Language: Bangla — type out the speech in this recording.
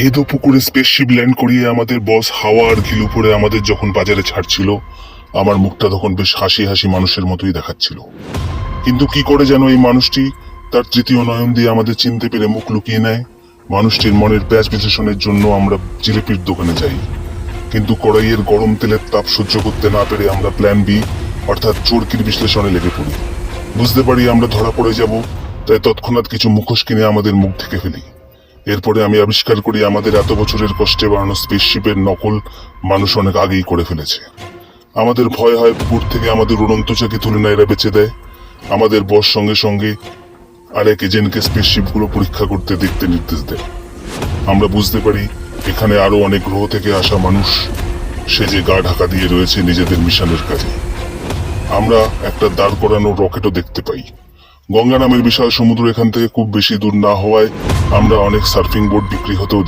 এদো পুকুরে স্পেসশিপ ল্যান্ড করিয়ে আমাদের বস হাওয়া আর ঘিলু পরে আমাদের যখন বাজারে ছাড়ছিল, আমার মুখটা তখন বেশ হাসি হাসি মানুষের মতোই দেখাচ্ছিল। কিন্তু কি করে যেন এই মানুষটি তার তৃতীয় নয়ন দিয়ে আমাদের চিনতে পেরে মুখ লুকিয়ে নেয়। মানুষটির মনের প্যাঁচ বিশ্লেষণের জন্য আমরা জিলিপির দোকানে যাই, কিন্তু কড়াইয়ের গরম তেলের তাপ সহ্য করতে না পেরে আমরা প্ল্যান বি অর্থাৎ চোরকির বিশ্লেষণে লেগে পড়ি। বুঝতে পারি আমরা ধরা পড়ে যাব, তাই তৎক্ষণাৎ কিছু মুখোশ কিনে আমাদের মুখ ঢেকে ফেলি। এরপরে আমি আবিষ্কার করি আমাদের এত বছরের কষ্টে বানানো স্পেসশিপের নকল মানুষ অনেক আগেই করে ফেলেছে। আমাদের ভয় হয় পুকুর থেকে আমাদের উড়ন্ত চাকি তুলে না এরা বেঁচে দেয়। আমাদের বস সঙ্গে সঙ্গে আরেক এজেন্টকে স্পেসশিপগুলো পরীক্ষা করতে দেখতে নির্দেশ দেয়। আমরা বুঝতে পারি এখানে আরো অনেক গ্রহ থেকে আসা মানুষ সেজে গা ঢাকা দিয়ে রয়েছে নিজেদের মিশনের কাজে। আমরা একটা দাঁড় করানো রকেটও দেখতে পাই। গঙ্গা নামের বিশাল সমুদ্র এখান থেকে খুব বেশি দূর না হওয়ায় আমরা অনেক সার্ফিং বোর্ড বিক্রি হতেও দেখি।